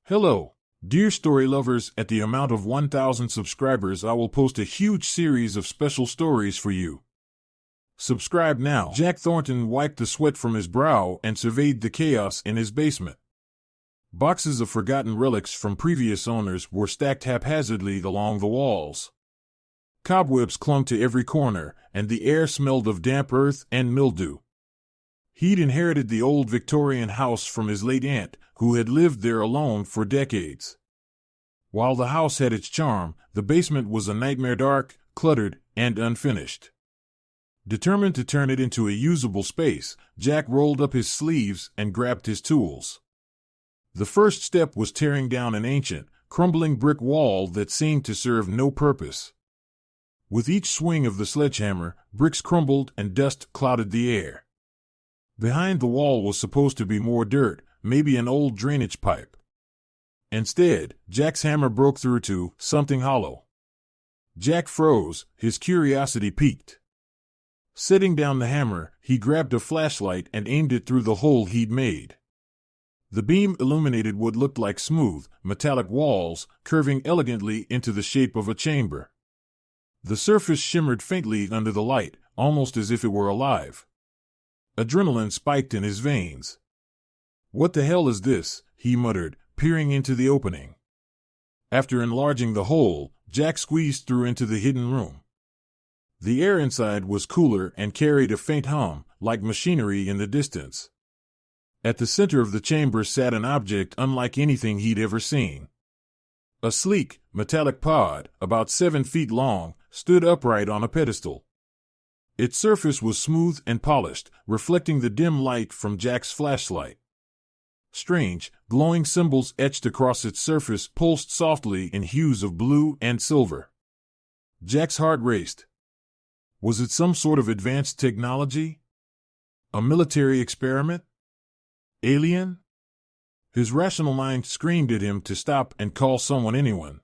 Hello, dear story lovers. At the amount of 1,000 subscribers, I will post a huge series of special stories for you. Subscribe now. Jack Thornton wiped the sweat from his brow and surveyed the chaos in his basement. Boxes of forgotten relics from previous owners were stacked haphazardly along the walls. Cobwebs clung to every corner, and the air smelled of damp earth and mildew. He'd inherited the old Victorian house from his late aunt, who had lived there alone for decades. While the house had its charm, the basement was a nightmare, dark, cluttered, and unfinished. Determined to turn it into a usable space, Jack rolled up his sleeves and grabbed his tools. The first step was tearing down an ancient, crumbling brick wall that seemed to serve no purpose. With each swing of the sledgehammer, bricks crumbled and dust clouded the air. Behind the wall was supposed to be more dirt, maybe an old drainage pipe. Instead, Jack's hammer broke through to something hollow. Jack froze, his curiosity piqued. Setting down the hammer, he grabbed a flashlight and aimed it through the hole he'd made. The beam illuminated what looked like smooth, metallic walls, curving elegantly into the shape of a chamber. The surface shimmered faintly under the light, almost as if it were alive. Adrenaline spiked in his veins. "What the hell is this?" he muttered, peering into the opening. After enlarging the hole, Jack squeezed through into the hidden room. The air inside was cooler and carried a faint hum, like machinery in the distance. At the center of the chamber sat an object unlike anything he'd ever seen. A sleek, metallic pod, about 7 feet long, stood upright on a pedestal. Its surface was smooth and polished, reflecting the dim light from Jack's flashlight. Strange, glowing symbols etched across its surface pulsed softly in hues of blue and silver. Jack's heart raced. Was it some sort of advanced technology? A military experiment? Alien? His rational mind screamed at him to stop and call anyone.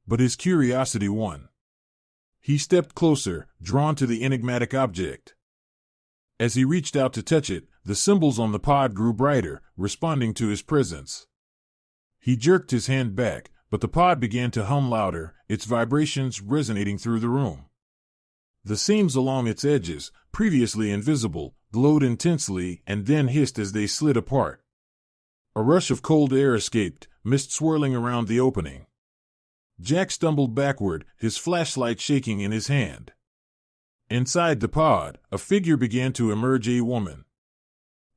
But his curiosity won. He stepped closer, drawn to the enigmatic object. As he reached out to touch it, the symbols on the pod grew brighter, responding to his presence. He jerked his hand back, but the pod began to hum louder, its vibrations resonating through the room. The seams along its edges, previously invisible, glowed intensely and then hissed as they slid apart. A rush of cold air escaped, mist swirling around the opening. Jack stumbled backward, his flashlight shaking in his hand. Inside the pod, a figure began to emerge, a woman.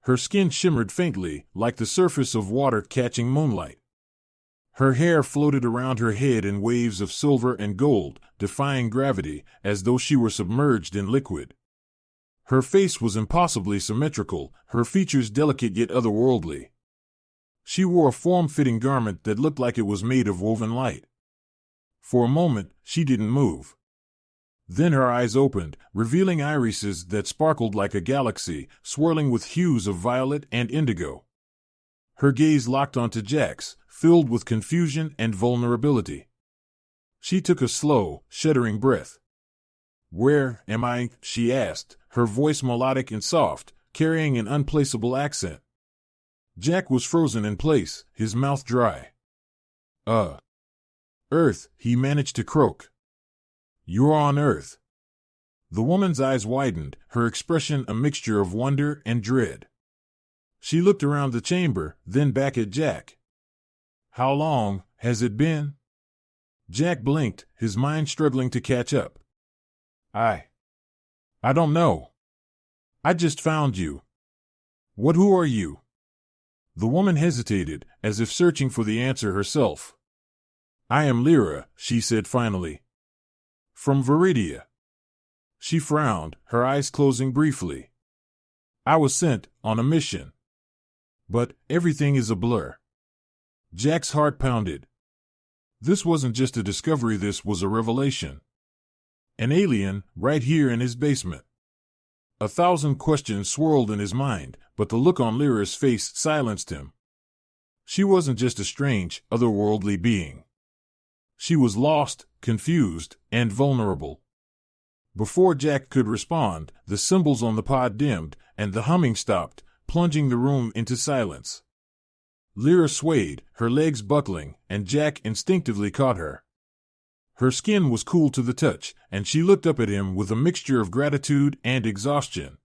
Her skin shimmered faintly, like the surface of water catching moonlight. Her hair floated around her head in waves of silver and gold, defying gravity, as though she were submerged in liquid. Her face was impossibly symmetrical, her features delicate yet otherworldly. She wore a form-fitting garment that looked like it was made of woven light. For a moment, she didn't move. Then her eyes opened, revealing irises that sparkled like a galaxy, swirling with hues of violet and indigo. Her gaze locked onto Jack's, filled with confusion and vulnerability. She took a slow, shuddering breath. "Where am I?" she asked, her voice melodic and soft, carrying an unplaceable accent. Jack was frozen in place, his mouth dry. Earth," he managed to croak. "You're on Earth." The woman's eyes widened, her expression a mixture of wonder and dread. She looked around the chamber, then back at Jack. "How long has it been?" Jack blinked, his mind struggling to catch up. I don't know. I just found you." Who are you?" The woman hesitated, as if searching for the answer herself. "I am Lyra," she said finally. "From Viridia." She frowned, her eyes closing briefly. "I was sent on a mission. But everything is a blur." Jack's heart pounded. This wasn't just a discovery, this was a revelation. An alien, right here in his basement. 1,000 questions swirled in his mind, but the look on Lyra's face silenced him. She wasn't just a strange, otherworldly being. She was lost, confused, and vulnerable. Before Jack could respond, the symbols on the pod dimmed, and the humming stopped, plunging the room into silence. Lyra swayed, her legs buckling, and Jack instinctively caught her. Her skin was cool to the touch, and she looked up at him with a mixture of gratitude and exhaustion.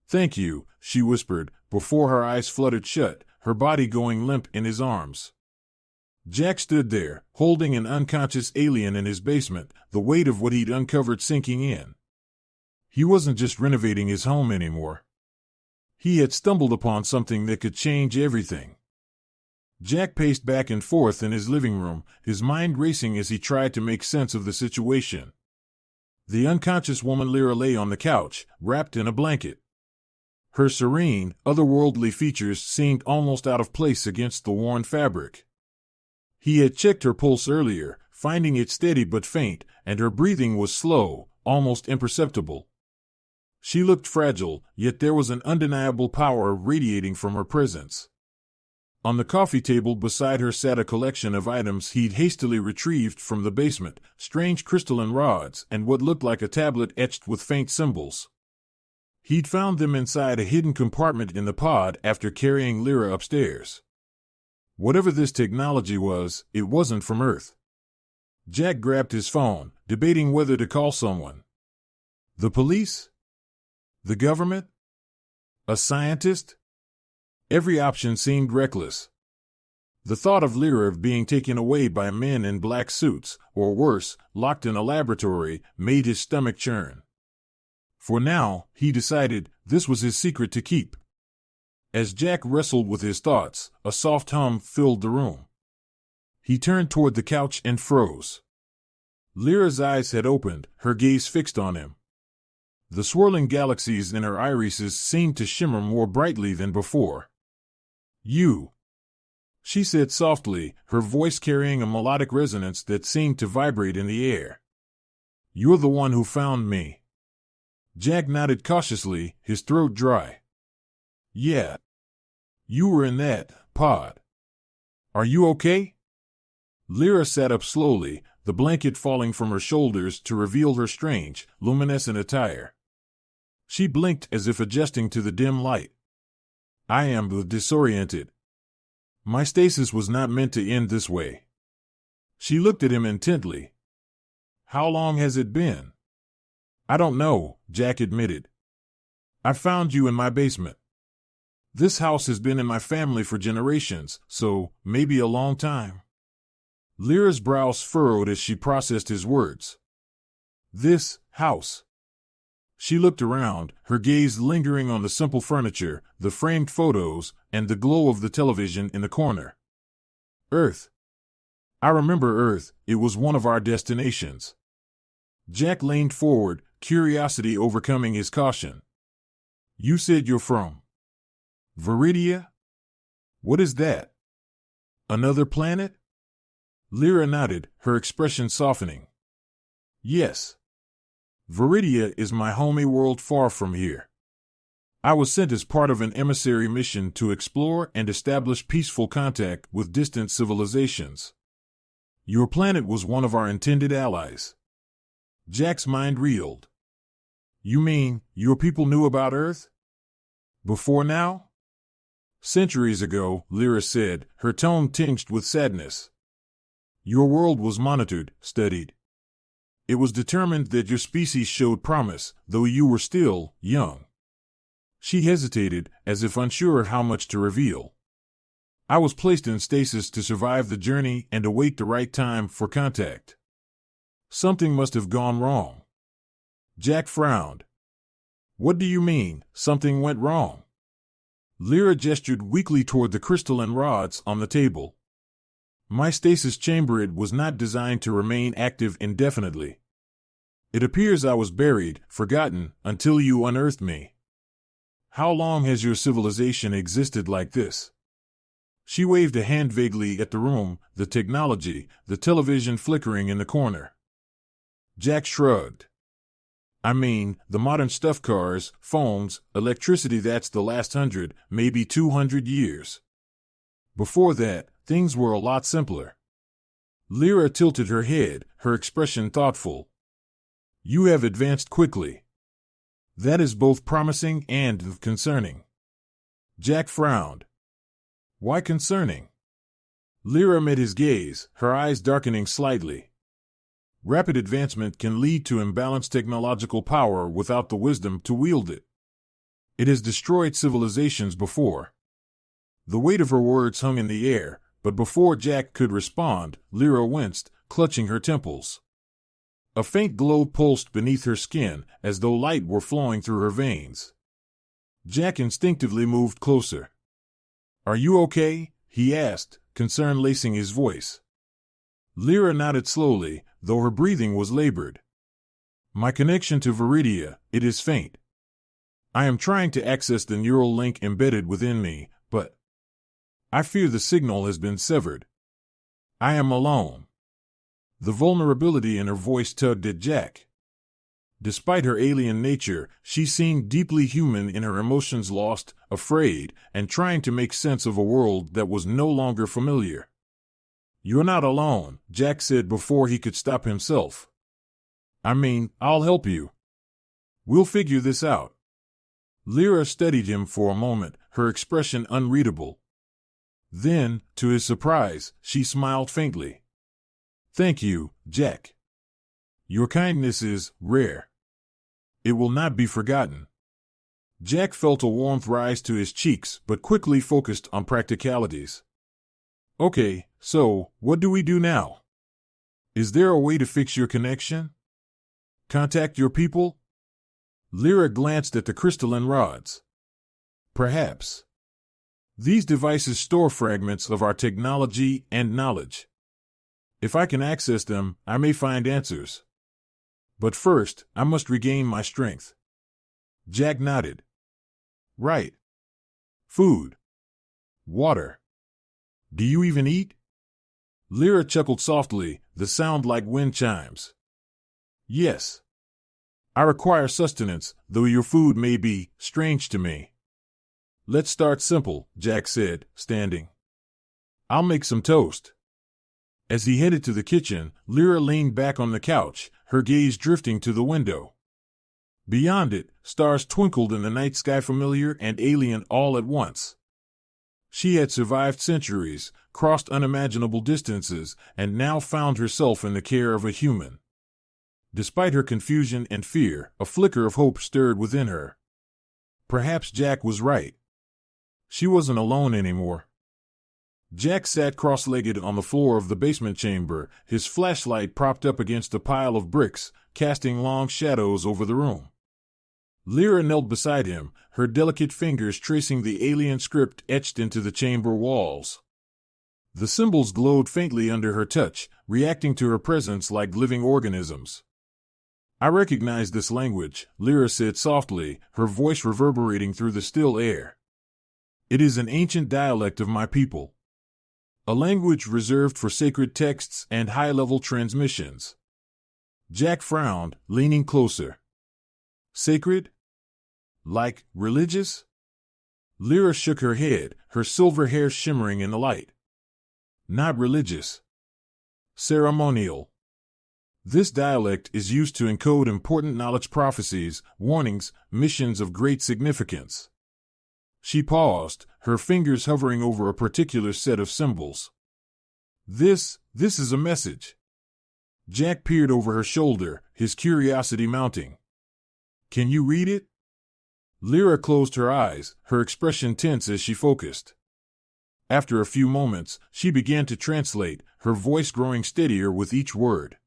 "Thank you," she whispered, before her eyes fluttered shut, her body going limp in his arms. Jack stood there, holding an unconscious alien in his basement, the weight of what he'd uncovered sinking in. He wasn't just renovating his home anymore. He had stumbled upon something that could change everything. Jack paced back and forth in his living room, his mind racing as he tried to make sense of the situation. The unconscious woman Lyra lay on the couch, wrapped in a blanket. Her serene, otherworldly features seemed almost out of place against the worn fabric. He had checked her pulse earlier, finding it steady but faint, and her breathing was slow, almost imperceptible. She looked fragile, yet there was an undeniable power radiating from her presence. On the coffee table beside her sat a collection of items he'd hastily retrieved from the basement, strange crystalline rods and what looked like a tablet etched with faint symbols. He'd found them inside a hidden compartment in the pod after carrying Lyra upstairs. Whatever this technology was, it wasn't from Earth. Jack grabbed his phone, debating whether to call someone. The police? The government? A scientist? Every option seemed reckless. The thought of Lyra being taken away by men in black suits, or worse, locked in a laboratory, made his stomach churn. For now, he decided, this was his secret to keep. As Jack wrestled with his thoughts, a soft hum filled the room. He turned toward the couch and froze. Lyra's eyes had opened, her gaze fixed on him. The swirling galaxies in her irises seemed to shimmer more brightly than before. "You," she said softly, her voice carrying a melodic resonance that seemed to vibrate in the air. "You're the one who found me." Jack nodded cautiously, his throat dry. "Yeah. You were in that pod. Are you okay?" Lyra sat up slowly, the blanket falling from her shoulders to reveal her strange, luminescent attire. She blinked as if adjusting to the dim light. "I am disoriented. My stasis was not meant to end this way." She looked at him intently. "How long has it been?" "I don't know," Jack admitted. "I found you in my basement. This house has been in my family for generations, so maybe a long time." Lyra's brows furrowed as she processed his words. "This house." She looked around, her gaze lingering on the simple furniture, the framed photos, and the glow of the television in the corner. "Earth. I remember Earth, it was one of our destinations." Jack leaned forward, curiosity overcoming his caution. "You said you're from Viridia? What is that? Another planet?" Lyra nodded, her expression softening. "Yes. Viridia is my homey world far from here. I was sent as part of an emissary mission to explore and establish peaceful contact with distant civilizations. Your planet was one of our intended allies." Jack's mind reeled. "You mean, your people knew about Earth? Before now?" "Centuries ago," Lyra said, her tone tinged with sadness. "Your world was monitored, studied. It was determined that your species showed promise, though you were still young." She hesitated, as if unsure how much to reveal. "I was placed in stasis to survive the journey and await the right time for contact." "Something must have gone wrong." Jack frowned. "What do you mean, something went wrong?" Lyra gestured weakly toward the crystalline rods on the table. "My stasis chamber, it was not designed to remain active indefinitely. It appears I was buried, forgotten, until you unearthed me. How long has your civilization existed like this?" She waved a hand vaguely at the room, the technology, the television flickering in the corner. Jack shrugged. "I mean, the modern stuff, cars, phones, electricity, that's the last 100, maybe 200 years. Before that, things were a lot simpler." Lyra tilted her head, her expression thoughtful. "You have advanced quickly. That is both promising and concerning." Jack frowned. Why concerning? Lyra met his gaze, her eyes darkening slightly. Rapid advancement can lead to imbalanced technological power without the wisdom to wield it. It has destroyed civilizations before. The weight of her words hung in the air, but before Jack could respond, Lyra winced, clutching her temples. A faint glow pulsed beneath her skin, as though light were flowing through her veins. Jack instinctively moved closer. "Are you okay?" he asked, concern lacing his voice. Lyra nodded slowly, though her breathing was labored. "My connection to Viridia, it is faint. I am trying to access the neural link embedded within me, but I fear the signal has been severed. I am alone." The vulnerability in her voice tugged at Jack. Despite her alien nature, she seemed deeply human in her emotions, lost, afraid, and trying to make sense of a world that was no longer familiar. "You're not alone," Jack said before he could stop himself. "I mean, I'll help you. We'll figure this out." Lyra studied him for a moment, her expression unreadable. Then, to his surprise, she smiled faintly. "Thank you, Jack. Your kindness is rare. It will not be forgotten." Jack felt a warmth rise to his cheeks, but quickly focused on practicalities. "Okay, so, what do we do now? Is there a way to fix your connection? Contact your people?" Lyra glanced at the crystalline rods. "Perhaps. These devices store fragments of our technology and knowledge. If I can access them, I may find answers. But first, I must regain my strength." Jack nodded. "Right. Food. Water. Do you even eat?" Lyra chuckled softly, the sound like wind chimes. "Yes. I require sustenance, though your food may be strange to me." "Let's start simple," Jack said, standing. "I'll make some toast." As he headed to the kitchen, Lyra leaned back on the couch, her gaze drifting to the window. Beyond it, stars twinkled in the night sky, familiar and alien all at once. She had survived centuries, crossed unimaginable distances, and now found herself in the care of a human. Despite her confusion and fear, a flicker of hope stirred within her. Perhaps Jack was right. She wasn't alone anymore. Jack sat cross-legged on the floor of the basement chamber, his flashlight propped up against a pile of bricks, casting long shadows over the room. Lyra knelt beside him, her delicate fingers tracing the alien script etched into the chamber walls. The symbols glowed faintly under her touch, reacting to her presence like living organisms. "I recognize this language," Lyra said softly, her voice reverberating through the still air. "It is an ancient dialect of my people. A language reserved for sacred texts and high-level transmissions." Jack frowned, leaning closer. "Sacred? Like religious?" Lyra shook her head, her silver hair shimmering in the light. "Not religious. Ceremonial. This dialect is used to encode important knowledge, prophecies, warnings, missions of great significance." She paused, her fingers hovering over a particular set of symbols. This is a message." Jack peered over her shoulder, his curiosity mounting. "Can you read it?" Lyra closed her eyes, her expression tense as she focused. After a few moments, she began to translate, her voice growing steadier with each word.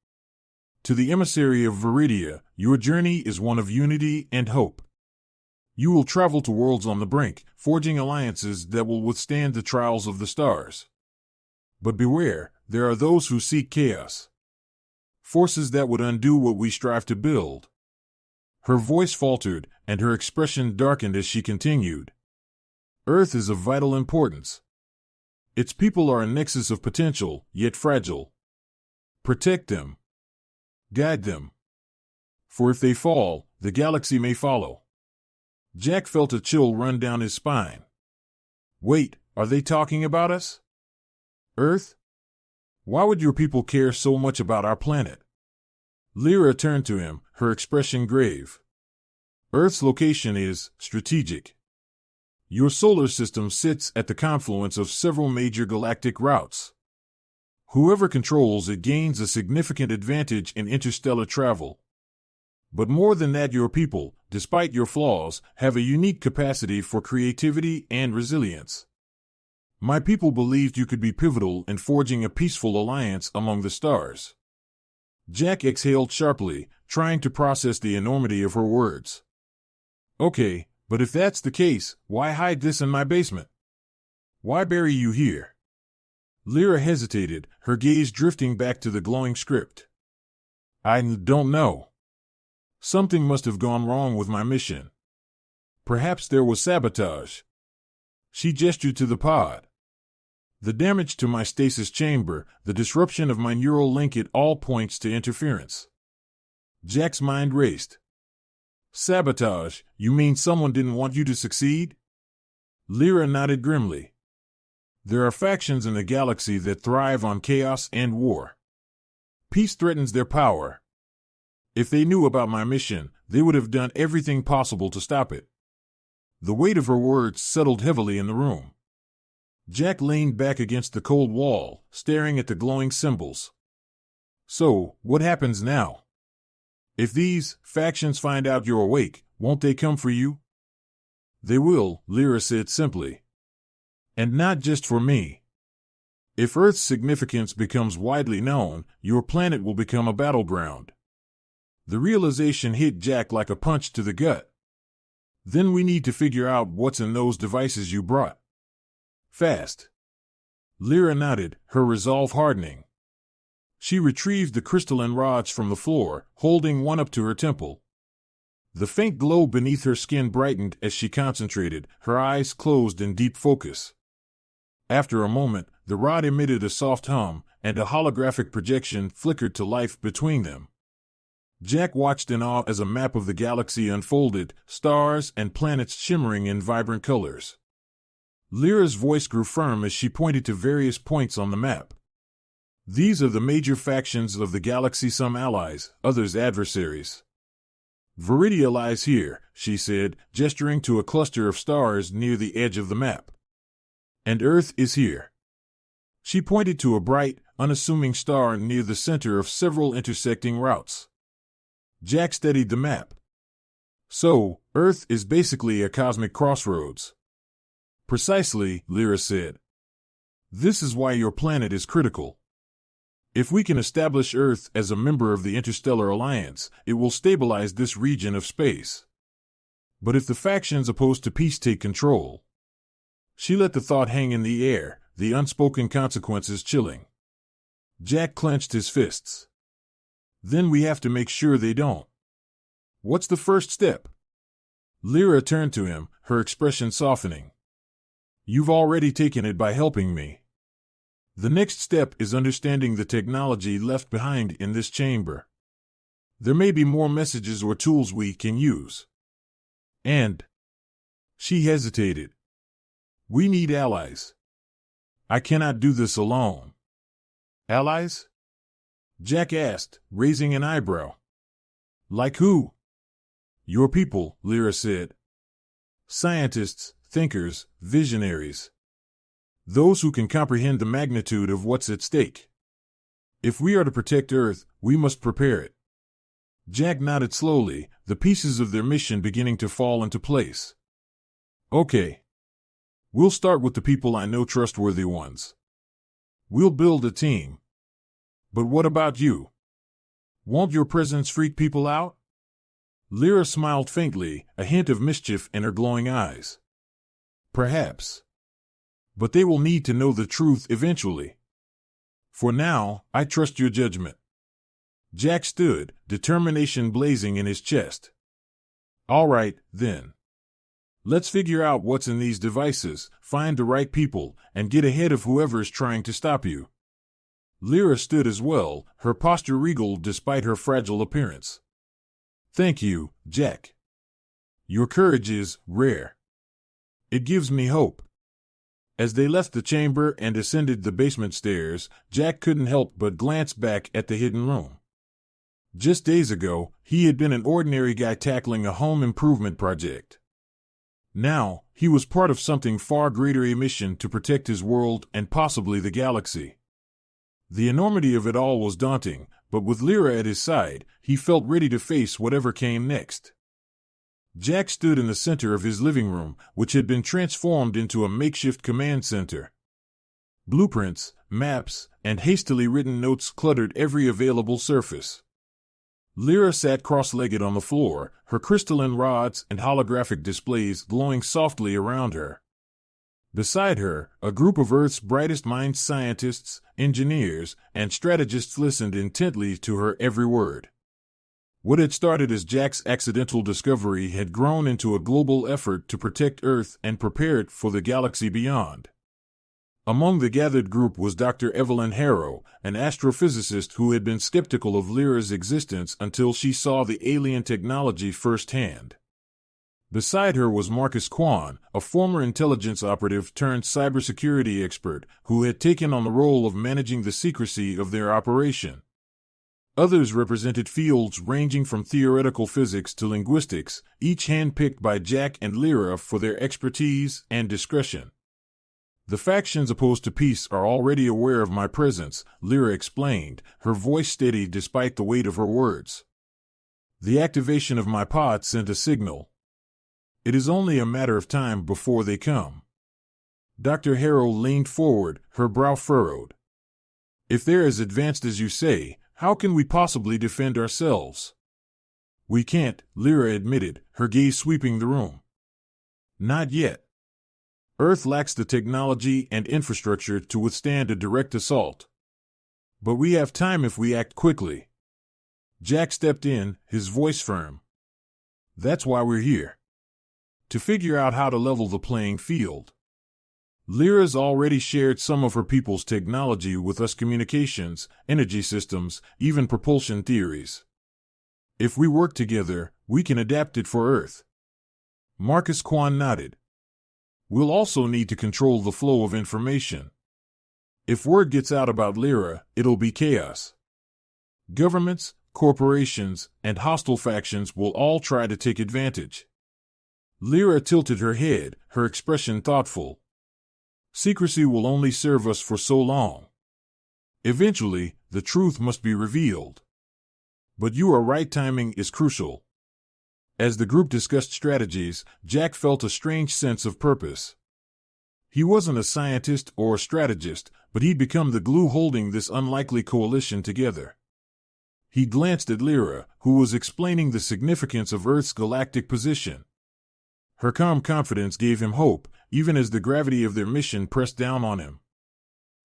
"To the emissary of Viridia, your journey is one of unity and hope. You will travel to worlds on the brink, forging alliances that will withstand the trials of the stars. But beware, there are those who seek chaos. Forces that would undo what we strive to build." Her voice faltered, and her expression darkened as she continued. "Earth is of vital importance. Its people are a nexus of potential, yet fragile. Protect them. Guide them. For if they fall, the galaxy may follow." Jack felt a chill run down his spine. "Wait, are they talking about us? Earth? Why would your people care so much about our planet?" Lyra turned to him, her expression grave. "Earth's location is strategic. Your solar system sits at the confluence of several major galactic routes. Whoever controls it gains a significant advantage in interstellar travel. But more than that, your people, despite your flaws, have a unique capacity for creativity and resilience. My people believed you could be pivotal in forging a peaceful alliance among the stars. Jack exhaled sharply, trying to process the enormity of her words. Okay, but if that's the case, why hide this in my basement? Why bury you here? Lyra hesitated, her gaze drifting back to the glowing script. I don't know. Something must have gone wrong with my mission. Perhaps there was sabotage. She gestured to the pod. The damage to my stasis chamber, the disruption of my neural link, it all points to interference. Jack's mind raced. Sabotage? You mean someone didn't want you to succeed? Lyra nodded grimly. There are factions in the galaxy that thrive on chaos and war. Peace threatens their power. If they knew about my mission, they would have done everything possible to stop it. The weight of her words settled heavily in the room. Jack leaned back against the cold wall, staring at the glowing symbols. So, what happens now? If these factions find out you're awake, won't they come for you? They will, Lyra said simply. And not just for me. If Earth's significance becomes widely known, your planet will become a battleground. The realization hit Jack like a punch to the gut. Then we need to figure out what's in those devices you brought. Fast. Lyra nodded, her resolve hardening. She retrieved the crystalline rods from the floor, holding one up to her temple. The faint glow beneath her skin brightened as she concentrated, her eyes closed in deep focus. After a moment, the rod emitted a soft hum, and a holographic projection flickered to life between them. Jack watched in awe as a map of the galaxy unfolded, stars and planets shimmering in vibrant colors. Lyra's voice grew firm as she pointed to various points on the map. These are the major factions of the galaxy, some allies, others adversaries. Viridia lies here, she said, gesturing to a cluster of stars near the edge of the map. And Earth is here. She pointed to a bright, unassuming star near the center of several intersecting routes. Jack studied the map. So, Earth is basically a cosmic crossroads. Precisely, Lyra said. This is why your planet is critical. If we can establish Earth as a member of the Interstellar Alliance, it will stabilize this region of space. But if the factions opposed to peace take control... She let the thought hang in the air, the unspoken consequences chilling. Jack clenched his fists. Then we have to make sure they don't. What's the first step? Lyra turned to him, her expression softening. You've already taken it by helping me. The next step is understanding the technology left behind in this chamber. There may be more messages or tools we can use. And... She hesitated. We need allies. I cannot do this alone. Allies? Jack asked, raising an eyebrow. Like who? Your people, Lyra said. Scientists, thinkers, visionaries. Those who can comprehend the magnitude of what's at stake. If we are to protect Earth, we must prepare it. Jack nodded slowly, the pieces of their mission beginning to fall into place. Okay. We'll start with the people I know, trustworthy ones. We'll build a team. But what about you? Won't your presence freak people out? Lyra smiled faintly, a hint of mischief in her glowing eyes. Perhaps. But they will need to know the truth eventually. For now, I trust your judgment. Jack stood, determination blazing in his chest. All right, then. Let's figure out what's in these devices, find the right people, and get ahead of whoever is trying to stop you. Lyra stood as well, her posture regal despite her fragile appearance. Thank you, Jack. Your courage is rare. It gives me hope. As they left the chamber and ascended the basement stairs, Jack couldn't help but glance back at the hidden room. Just days ago, he had been an ordinary guy tackling a home improvement project. Now, he was part of something far greater, a mission to protect his world and possibly the galaxy. The enormity of it all was daunting, but with Lyra at his side, he felt ready to face whatever came next. Jack stood in the center of his living room, which had been transformed into a makeshift command center. Blueprints, maps, and hastily written notes cluttered every available surface. Lyra sat cross-legged on the floor, her crystalline rods and holographic displays glowing softly around her. Beside her, a group of Earth's brightest minds, scientists, engineers, and strategists listened intently to her every word. What had started as Jack's accidental discovery had grown into a global effort to protect Earth and prepare it for the galaxy beyond. Among the gathered group was Dr. Evelyn Harrow, an astrophysicist who had been skeptical of Lyra's existence until she saw the alien technology firsthand. Beside her was Marcus Kwan, a former intelligence operative turned cybersecurity expert who had taken on the role of managing the secrecy of their operation. Others represented fields ranging from theoretical physics to linguistics, each handpicked by Jack and Lyra for their expertise and discretion. The factions opposed to peace are already aware of my presence, Lyra explained, her voice steady despite the weight of her words. The activation of my pod sent a signal. It is only a matter of time before they come. Dr. Harrow leaned forward, her brow furrowed. If they're as advanced as you say, how can we possibly defend ourselves? We can't, Lyra admitted, her gaze sweeping the room. Not yet. Earth lacks the technology and infrastructure to withstand a direct assault. But we have time if we act quickly. Jack stepped in, his voice firm. That's why we're here. To figure out how to level the playing field. Lyra's already shared some of her people's technology with us: communications, energy systems, even propulsion theories. If we work together, we can adapt it for Earth. Marcus Kwan nodded. We'll also need to control the flow of information. If word gets out about Lyra, it'll be chaos. Governments, corporations, and hostile factions will all try to take advantage. Lyra tilted her head, her expression thoughtful. Secrecy will only serve us for so long. Eventually, the truth must be revealed. But you are right, timing is crucial. As the group discussed strategies, Jack felt a strange sense of purpose. He wasn't a scientist or a strategist, but he'd become the glue holding this unlikely coalition together. He glanced at Lyra, who was explaining the significance of Earth's galactic position. Her calm confidence gave him hope, even as the gravity of their mission pressed down on him.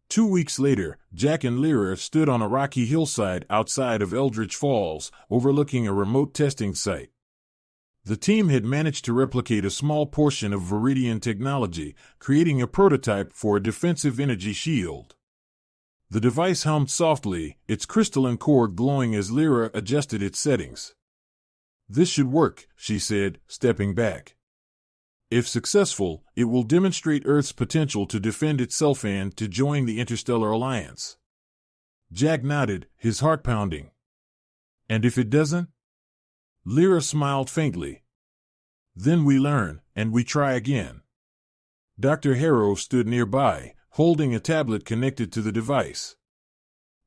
2 weeks later, Jack and Lyra stood on a rocky hillside outside of Eldridge Falls, overlooking a remote testing site. The team had managed to replicate a small portion of Viridian technology, creating a prototype for a defensive energy shield. The device hummed softly, its crystalline core glowing as Lyra adjusted its settings. This should work, she said, stepping back. If successful, it will demonstrate Earth's potential to defend itself and to join the Interstellar Alliance. Jack nodded, his heart pounding. And if it doesn't? Lyra smiled faintly. Then we learn, and we try again. Dr. Harrow stood nearby, holding a tablet connected to the device.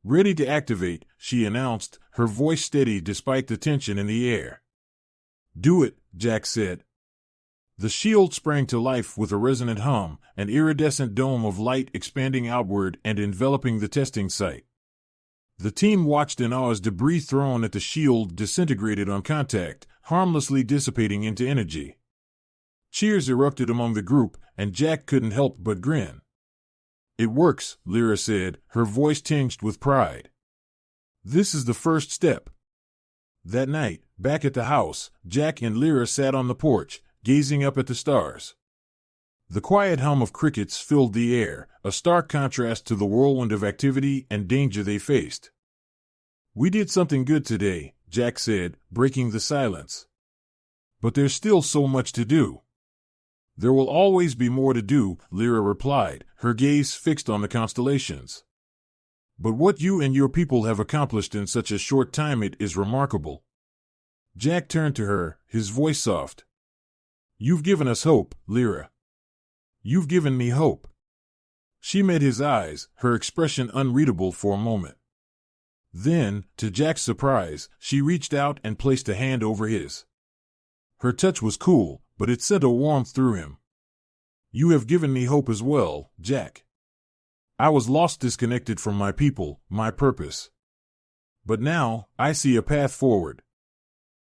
Ready to activate, she announced, her voice steady despite the tension in the air. Do it, Jack said. The shield sprang to life with a resonant hum, an iridescent dome of light expanding outward and enveloping the testing site. The team watched in awe as debris thrown at the shield disintegrated on contact, harmlessly dissipating into energy. Cheers erupted among the group, and Jack couldn't help but grin. It works, Lyra said, her voice tinged with pride. This is the first step. That night, back at the house, Jack and Lyra sat on the porch, gazing up at the stars. The quiet hum of crickets filled the air, a stark contrast to the whirlwind of activity and danger they faced. We did something good today, Jack said, breaking the silence. But there's still so much to do. There will always be more to do, Lyra replied, her gaze fixed on the constellations. But what you and your people have accomplished in such a short time, it is remarkable. Jack turned to her, his voice soft. You've given us hope, Lyra. You've given me hope. She met his eyes, her expression unreadable for a moment. Then, to Jack's surprise, she reached out and placed a hand over his. Her touch was cool, but it sent a warmth through him. You have given me hope as well, Jack. I was lost, disconnected from my people, my purpose. But now, I see a path forward.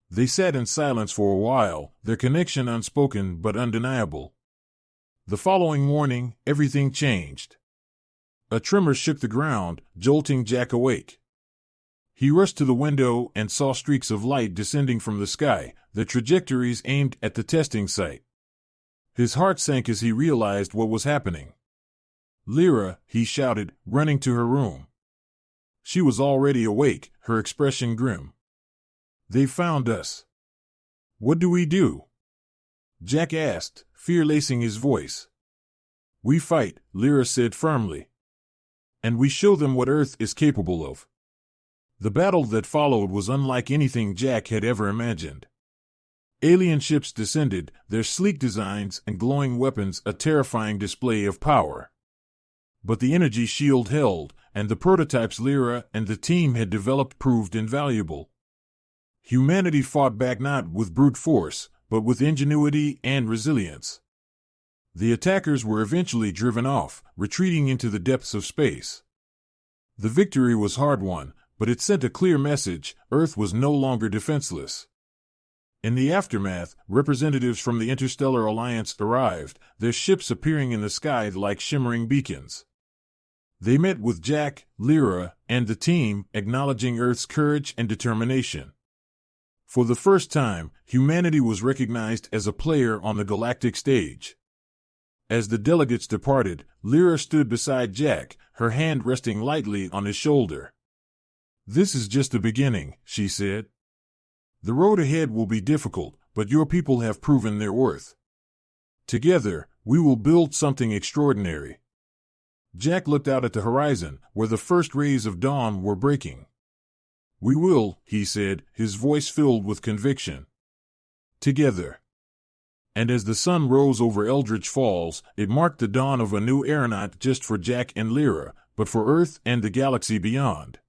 They sat in silence for a while, their connection unspoken but undeniable. The following morning, everything changed. A tremor shook the ground, jolting Jack awake. He rushed to the window and saw streaks of light descending from the sky, the trajectories aimed at the testing site. His heart sank as he realized what was happening. Lyra, he shouted, running to her room. She was already awake, her expression grim. They found us. What do we do? Jack asked, fear lacing his voice. We fight, Lyra said firmly. And we show them what Earth is capable of. The battle that followed was unlike anything Jack had ever imagined. Alien ships descended, their sleek designs and glowing weapons a terrifying display of power. But the energy shield held, and the prototypes Lyra and the team had developed proved invaluable. Humanity fought back not with brute force, but with ingenuity and resilience. The attackers were eventually driven off, retreating into the depths of space. The victory was hard-won, but it sent a clear message: Earth was no longer defenseless. In the aftermath, representatives from the Interstellar Alliance arrived, their ships appearing in the sky like shimmering beacons. They met with Jack, Lyra, and the team, acknowledging Earth's courage and determination. For the first time, humanity was recognized as a player on the galactic stage. As the delegates departed, Lyra stood beside Jack, her hand resting lightly on his shoulder. This is just the beginning, she said. The road ahead will be difficult, but your people have proven their worth. Together, we will build something extraordinary. Jack looked out at the horizon, where the first rays of dawn were breaking. We will, he said, his voice filled with conviction. Together. And as the sun rose over Eldritch Falls, it marked the dawn of a new era, not just for Jack and Lyra, but for Earth and the galaxy beyond.